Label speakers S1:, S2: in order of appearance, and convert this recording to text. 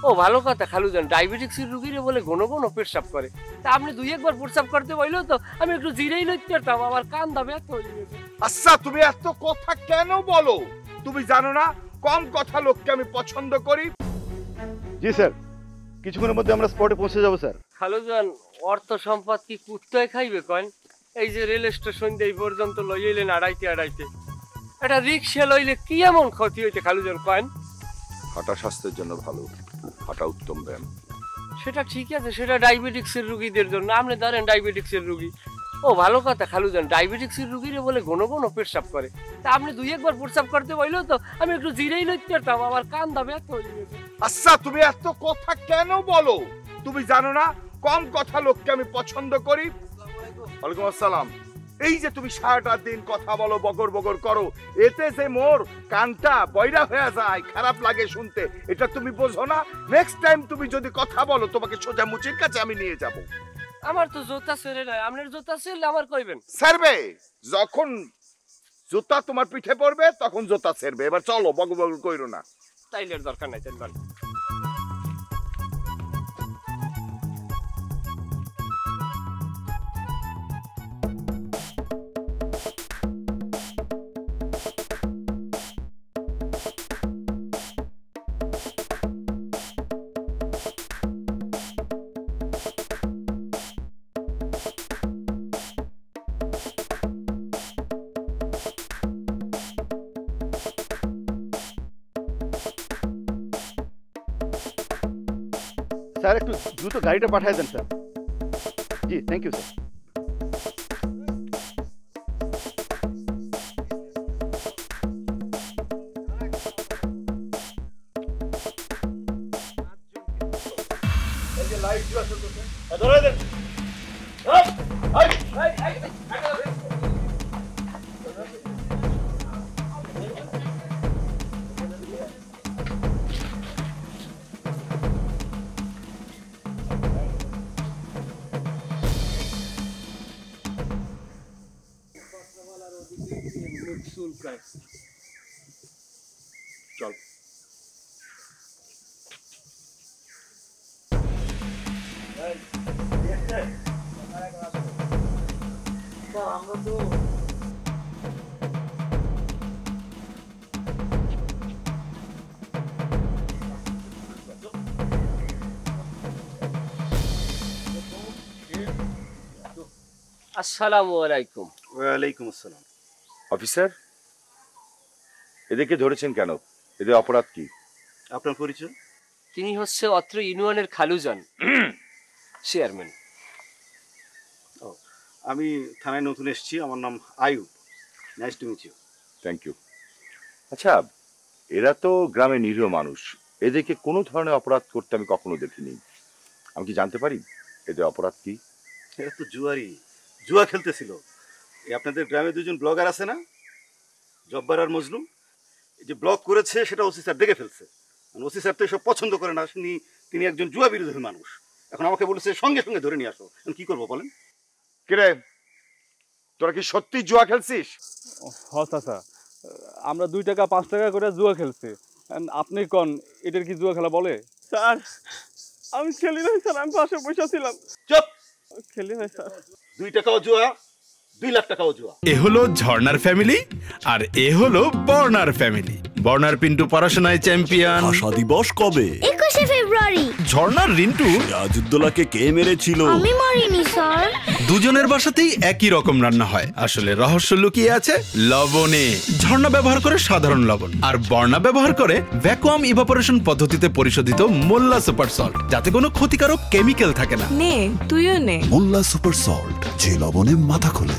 S1: ও ভালো কথা খালুজান, ডায়াবেটিক্সের রুগীরে বলে ঘন ঘন পেশাব করে। তা আপনি দুই একবার পেশাব করতে বললেও তো আমি একটু জিরেই লইতে পারতাম, আমার কান দাবে এত হয়ে গেছে।
S2: আচ্ছা তুমি এত কথা কেন বলো? তুমি জানো না কম কথা লোককে আমি পছন্দ করি।
S3: জি স্যার, কিছুক্ষণের মধ্যে আমরা স্পটে পৌঁছে যাবো স্যার।
S1: খালুজান, অর্থ সম্পদ কি কুত্তায় খাইবে কয়েন? এই যে রেল স্টেশন এই পর্যন্ত লইলেন আড়াইতে আড়াইতে, এটা রিক্সা লইলে কি এমন ক্ষতি হইতে খালুজান কয়েন?
S2: হাঁটা স্বাস্থ্যের জন্য ভালো, হাঁটা উত্তম ব্যায়াম।
S1: সেটা ঠিক আছে, সেটা ডায়াবেটিক্সের রুগীদের জন্য। আপনি ধরেন ডায়াবেটিক্সের রুগী। ও ভালো কথা খালুজান, ডায়াবেটিক্সের রুগীরে বলে ঘন ঘন পেশাব করে। তা আপনি দুই একবার পেশাব করতে বললেও তো আমি একটু জিরেই লইতে পারতাম, আমার কান দাবে এত হয়ে গেছে।
S2: আচ্ছা তুমি এত কথা কেন বলো? তুমি জানো না কম কথা লোককে আমি পছন্দ করি। ওয়ালাইকুম আসসালাম। এই যে তুমি সারাটা দিন কথা বলো, বগর বগর করো, এতে যে মোর কানটা বয়রা হয়ে যায়, খারাপ লাগে শুনতে, এটা তুমি বোঝো না? নেক্সট টাইম তুমি যদি কথা বলো তোমাকে সোজা মুচির কাছে আমি নিয়ে যাব।
S1: আমার তো জুতা ছেড়ে নাই, আপনার জুতা ছেড়লে আমার কইবেন?
S2: ছাড়বে, যখন জুতা তোমার পিঠে পড়বে তখন জুতা ছেড়বে। এবার চলো, বগর বগর কইরো না।
S1: তাইলের দরকার নাই, তেল
S3: স্যার একটু দ্রুত গাড়িটা পাঠিয়ে দেন স্যার। জি থ্যাংক ইউ স্যার।
S2: চল।
S1: আসসালামু আলাইকুম।
S3: ওয়ালাইকুম আসসালাম।
S2: অফিসার, এদেরকে ধরেছেন কেন? এদের অপরাধ কি?
S3: আপনার পরিচয়?
S1: তিনি হচ্ছে অত্র ইউনিয়নের খালুজান, চেয়ারম্যান।
S3: আমি থানায় নতুন এসেছি, আমার নাম Ayub. Nice to meet you.
S2: Thank you. আচ্ছা, এরা তো গ্রামে নিরীহ মানুষ, এদেরকে কোনো ধরনের অপরাধ করতে আমি কখনো দেখিনি। আমি কি জানতে পারি এদের অপরাধ কি?
S3: এরা তো জুয়া খেলতেছিল। এই আপনাদের গ্রামে দুজন ব্লগার আছে না, জব্বার আর মজলুম, এই যে ব্লগ করেছে সেটা ওসি স্যার দেখে ফেলছে। ওসি স্যার তো এসব পছন্দ করে না, তিনি একজন জুয়া বিরোধী মানুষ। এখন আমাকে বলেছে সঙ্গে সঙ্গে ধরে নিয়ে আসো। কি করবো বলেন?
S2: কিরে, তোরা কি সত্যি জুয়া খেলছিস?
S4: চাচা, আমরা 2 টাকা 5 টাকা করে জুয়া খেলছি। আপনি কোন এটার কি জুয়া খেলা বলে? স্যার আমি খেলি নাই স্যার, আমি পাশে বসে ছিলাম।
S3: চুপ!
S4: খেলি নাই স্যার।
S3: 2 টাকাও জুয়া, 2 লাখ টাকাও জুয়া।
S5: এ হলো ঝর্ণার ফ্যামিলি আর এ হলো বর্ণার ফ্যামিলি। বর্ণার পিন্টু পড়াশোনায় চ্যাম্পিয়ন।
S6: ভাষা দিবস কবে?
S7: 21শে ফেব্রুয়ারি।
S5: ঝর্ণার রিন্টু
S6: সিরাজউদ্দৌলাকে কে মেরেছিল?
S7: আমি মারিনি স্যার।
S5: দুজনের বাসাতেই একই রকম রান্না হয়, আসলে রহস্য লুকিয়ে আছে লবণে। ঝর্ণা ব্যবহার করে সাধারণ লবণ আর বর্ণা ব্যবহার করে ভ্যাকুয়াম ইভাপোরেশন পদ্ধতিতে পরিশোধিত মোল্লা সুপার সল্ট, যাতে কোনো ক্ষতিকারক কেমিক্যাল থাকে না।
S8: নে তুইও নে
S6: মোল্লা সুপার সল্ট, যে লবণে মাথা খোলে।